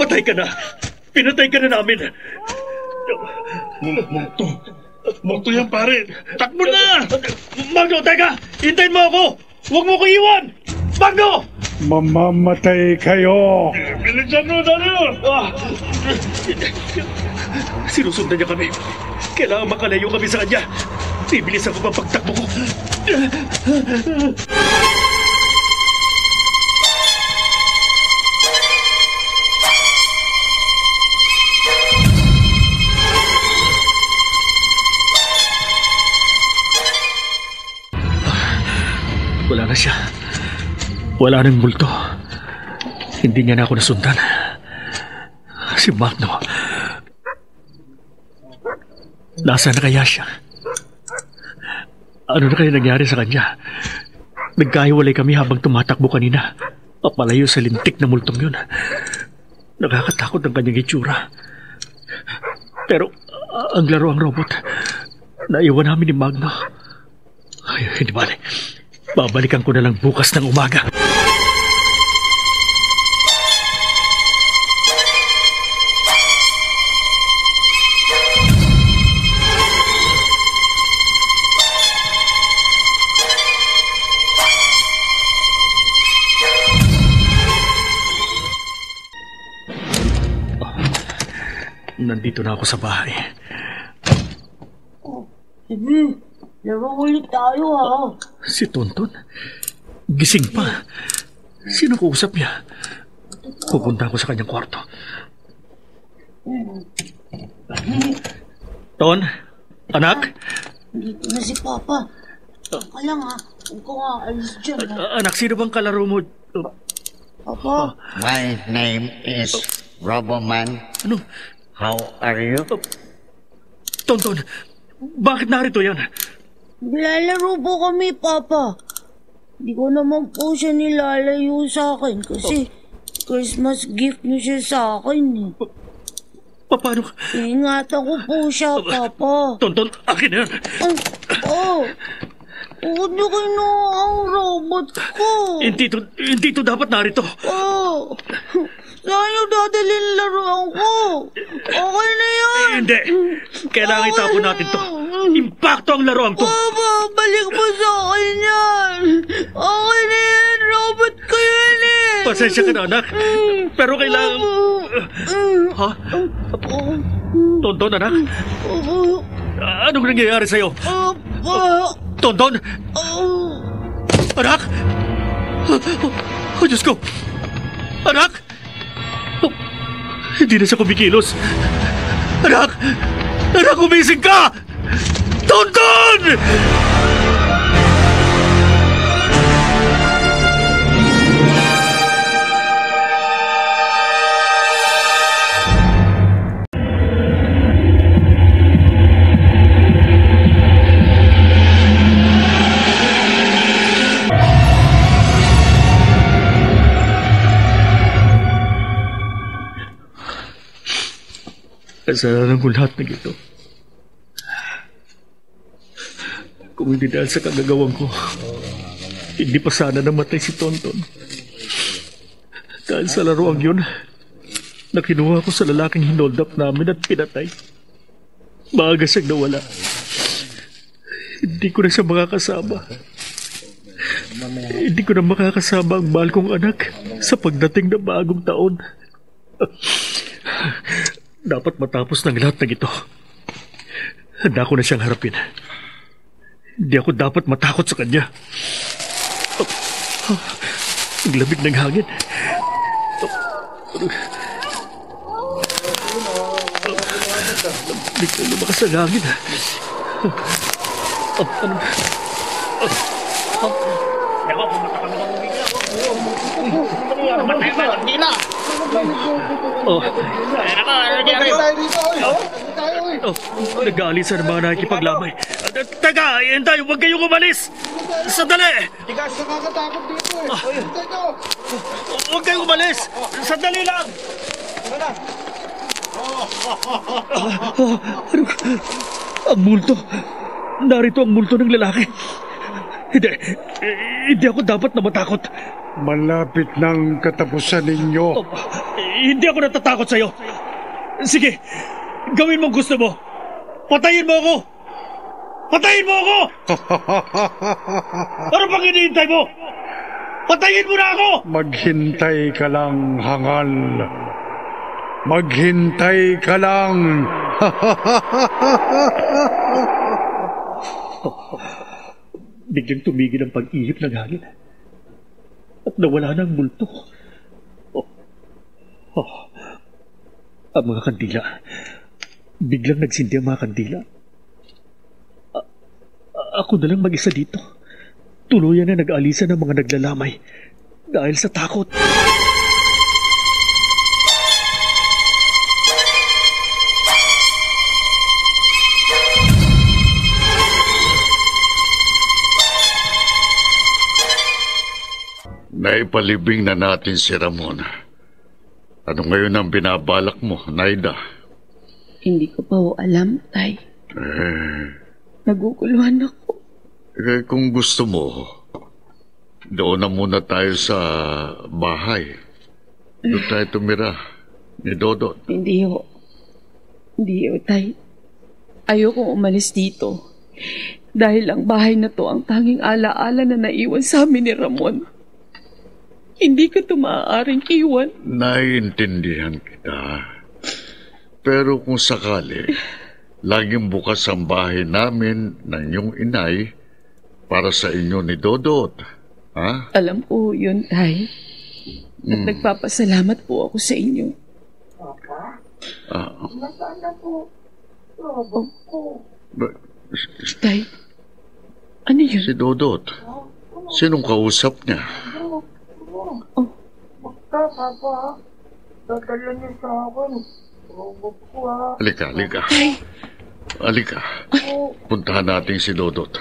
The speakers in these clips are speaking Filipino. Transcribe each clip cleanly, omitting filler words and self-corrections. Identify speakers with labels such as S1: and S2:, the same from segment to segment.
S1: Patay ka na. Pinatay ka na namin.
S2: Multo yan, pare. Takbo na!
S1: Magno, teka! Hintayin mo ako! Huwag mo ko iwan! Magno!
S3: Mamamatay kayo!
S2: Bilisan mo, dali!
S1: Sinusundan niya kami. Kailangan makalayo kami sa kanya. Bibilisan ko pa pagtakbo ko. Wala na siya. Wala nang multo. Hindi niya na ako nasundan. Si Magno. Nasaan na kaya siya? Ano na kaya nangyari sa kanya? Nagkahiwalay kami habang tumatakbo kanina. Papalayo sa lintik na multong yun. Nakakatakot ang kanyang itsura. Pero ang laro ang robot. Naiwan namin ni Magno. Ay, hindi bale. Babalikan ko na lang bukas ng umaga. Nandito na ako sa bahay.
S4: Sige, laro ulit tayo ha.
S1: Si Tonton? Gising pa. Sino ko usap niya? Pupunta ako sa kanyang kwarto. Ton? Anak?
S4: Dito na si Papa. Teka lang ha. Huwag ko nga alis dyan ha.
S1: Anak, sino bang kalaro mo?
S4: Papa?
S5: My name is Roboman.
S1: Ano?
S5: How are you?
S1: Tonton, bakit narito yan?
S4: Nilalaro po kami, Papa. Di ko naman po siya nilalayo sa akin kasi Christmas gift niya siya sa akin eh.
S1: Paano?
S4: Ingatan ko po siya, Papa.
S1: Tonton, akin na yan.
S4: Huwag niyo kinuha ang robot ko.
S1: Hindi to dapat narito.
S4: Saan niyo dadalhin laruan ko? Okay na yan.
S1: Hindi. Kailangan itapon natin to. Impacto ang laruan to.
S4: Papa, balik mo sa akin yan. Okay na yan. Robot ko yan eh.
S1: Pasensya ka na, anak. Pero kailangan... Ha? Tonton, anak? Anong nangyayari sa'yo? Tonton? Anak? Oh, Diyos ko. Anak? Oh, hindi na siya kumikilos. Anak! Anak, umising ka! Tonton! Kasalanan ko lahat ng ito. Kung hindi dahil sa kagagawan ko, hindi pa sana namatay si Tonton. Dahil sa laruang yun, nakinuha ko sa lalaking hinold up namin at pinatay. Maaga siyang nawala. Hindi ko na siya makakasama. Hindi ko na makakasama ang mahal kong anak sa pagdating ng bagong taon. Dapat matapos ng lahat ng ito. Handa ko na siyang harapin. Hindi ako dapat matakot sa kanya. Ang lamig ng hangin. Bigla lumakas ang hangin. Nag-aalisan ang mga nakikipaglamay. Teka, hintay, huwag kayong umalis! Sandali!
S2: Tigas, nakakatakot dito eh. Hintay ko!
S1: Huwag kayong umalis! Sandali lang! Ang multo. Narito ang multo ng lalaki. Hindi ako dapat na matakot.
S3: Malapit ng katapusan ninyo.
S1: Hindi ako natatakot sa'yo. Sige, gawin mo gusto mo. Patayin mo ako! Patayin mo ako! Ano pang hinihintay mo? Patayin mo na ako!
S3: Maghintay ka lang, hangal. Maghintay ka lang.
S1: Biglang tumigil ang pag-ihip ng hangin. At nawala na ang multo. Ang mga kandila. Biglang nagsindi ang mga kandila. Ako na lang mag-isa dito. Tuluyan na nag-alisan ng mga naglalamay dahil sa takot.
S6: Naipalibing na natin si Ramon. Ano ngayon ang binabalak mo, Naida?
S7: Hindi ko pa alam, Tay. Naguguluhan ako.
S6: Kung gusto mo, doon na muna tayo sa bahay. Doon tayo tumira ni Dodot.
S7: Hindi, Tay. Ayokong umalis dito. Dahil ang bahay na to ang tanging alaala na naiwan sa amin ni Ramon. Hindi ka ito maaaring iwan.
S6: Naiintindihan kita. Pero kung sakali, laging bukas ang bahay namin ng iyong inay para sa inyo ni Dodot. Ha?
S7: Alam ko yun, Tay. At nagpapasalamat po ako sa inyo.
S4: Nasaan po? Robot ko.
S7: Tay, ano yun?
S6: Si Dodot. Sinong kausap niya?
S4: Basta, Papa. Dadala niyo sa akin. Robot ko, ha.
S6: Halika. Halika. Puntahan natin si Dodot.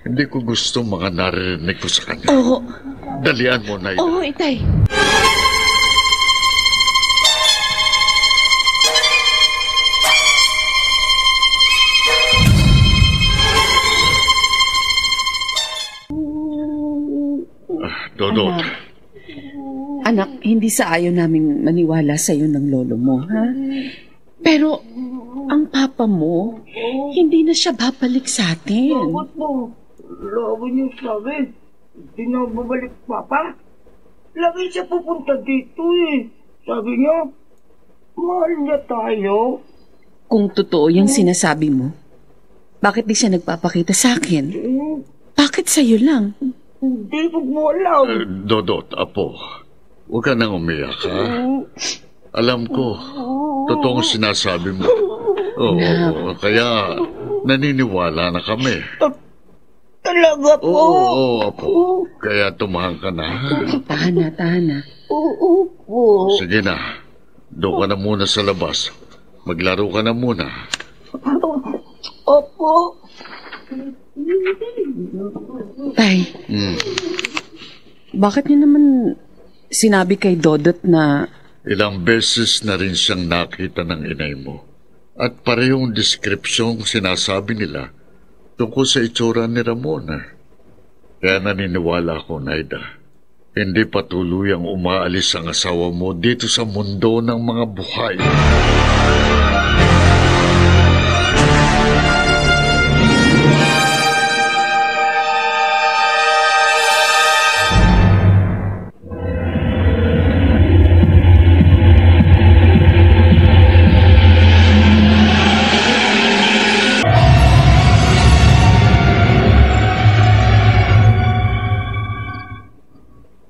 S6: Hindi ko gusto mga narinig ko sa kanya.
S7: Oo.
S6: Dalian mo, Naida.
S7: Oo, Itay.
S6: Dodot.
S7: Anak, hindi sa ayaw naming maniwala sa iyo ng lolo mo, ha? Pero, ang papa mo, hindi na siya babalik sa atin.
S4: Robot mo. Lagi niyo sabi. Hindi na babalik, Papa. Lagi siya pupunta dito, eh. Sabi niya, mahal niya tayo.
S7: Kung totoo yung sinasabi mo, bakit di siya nagpapakita sa akin? Bakit sa'yo lang?
S4: Hindi mo alam.
S6: Dodot, apo. Huwag ka nang umiyak, ha? Alam ko, totoong sinasabi mo. Oo, kaya naniniwala na kami.
S4: Talaga po?
S6: Oo, apo. Kaya tumahan ka na, ha?
S7: Tahan na.
S4: Oo po.
S6: Sige na. Doon ka na muna sa labas. Maglaro ka na muna.
S4: Opo.
S7: Tay, bakit niyo naman sinabi kay Dodot na...
S6: Ilang beses na rin siyang nakita ng inay mo. At parehong deskripsyong sinasabi nila tungkol sa itsura ni Ramon. Kaya naniniwala ko, Naida. Hindi pa tuluyang umaalis ang asawa mo dito sa mundo ng mga buhay.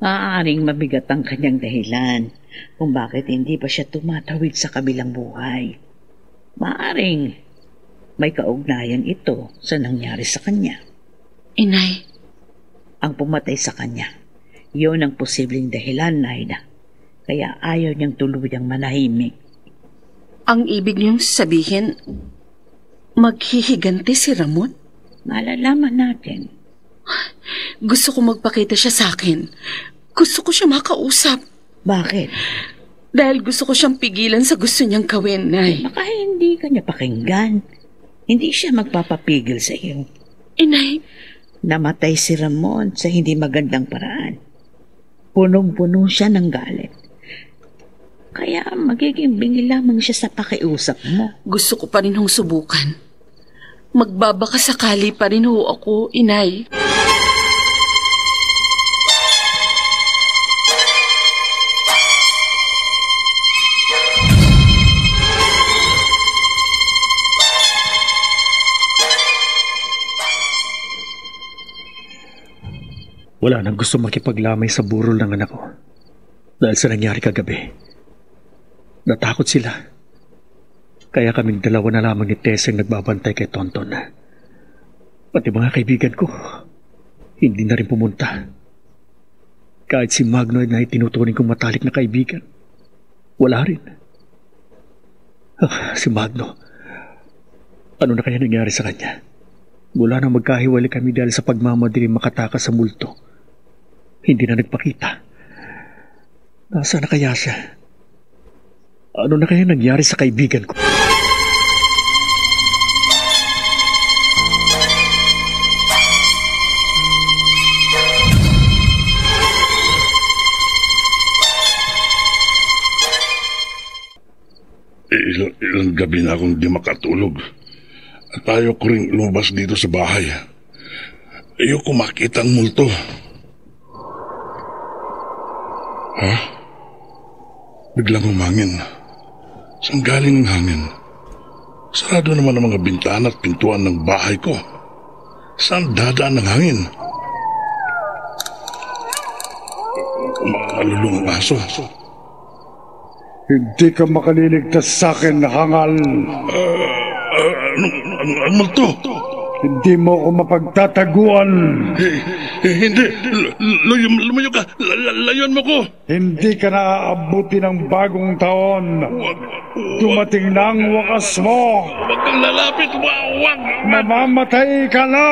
S8: Maaaring mabigat ang kanyang dahilan kung bakit hindi pa siya tumatawid sa kabilang buhay. Maaaring may kaugnayan ito sa nangyari sa kanya.
S7: Inay,
S8: Ang pumatay sa kanya, yun ang posibleng dahilan, Naida. Kaya ayaw niyang tuluyang manahimik.
S7: ang ibig niyong sabihin, maghihiganti si Ramon?
S8: Malalaman natin.
S7: Gusto ko magpakita siya sa akin. Gusto ko siya makausap.
S8: Bakit?
S7: Dahil gusto ko siyang pigilan sa gusto niyang gawin, Nay.
S8: Baka hindi ka niya pakinggan. Hindi siya magpapapigil sa iyo.
S7: Inay,
S8: Namatay si Ramon sa hindi magandang paraan. Punong-puno siya ng galit. Kaya magiging bingi lamang siya sa pakiusap mo.
S7: Gusto ko pa rin hong subukan. Magbabaka sakali pa rin ho ako, inay.
S1: Wala nang gusto makipaglamay sa burol ng anak ko dahil sa nangyari kagabi. Natakot sila. Kaya kaming dalawa na lamang ni Tess ang nagbabantay kay Tonton. Pati mga kaibigan ko, hindi na rin pumunta. Kahit si Magno na itinuturing kong matalik na kaibigan, wala rin. Si Magno, ano na kaya nangyari sa kanya? Mula nang magkahiwalay kami dahil sa pagmamadali makatakas sa multo, hindi na nagpakita. Nasaan na kaya siya? Ano na kaya nangyari sa kaibigan ko?
S2: Ilang gabi na akong di makatulog. At ayaw ko rin lumabas dito sa bahay. Ayaw ko makita ang multo. Ha? Biglang humangin. Saan galing ang hangin? Sarado naman ang mga bintana at pintuan ng bahay ko. Saan dadaan ang hangin? Malulung ang aso.
S3: Hindi ka makaliligtas sa akin, hangal.
S2: Ang multo?
S3: Hindi mo ako mapagtataguan.
S2: Hindi. Lumayo ka. Layuan mo ko.
S3: Hindi ka naaabuti ng bagong taon. Dumating na ang wakas mo.
S2: Huwag kang lalapit. Wag.
S3: Mamamatay ka na!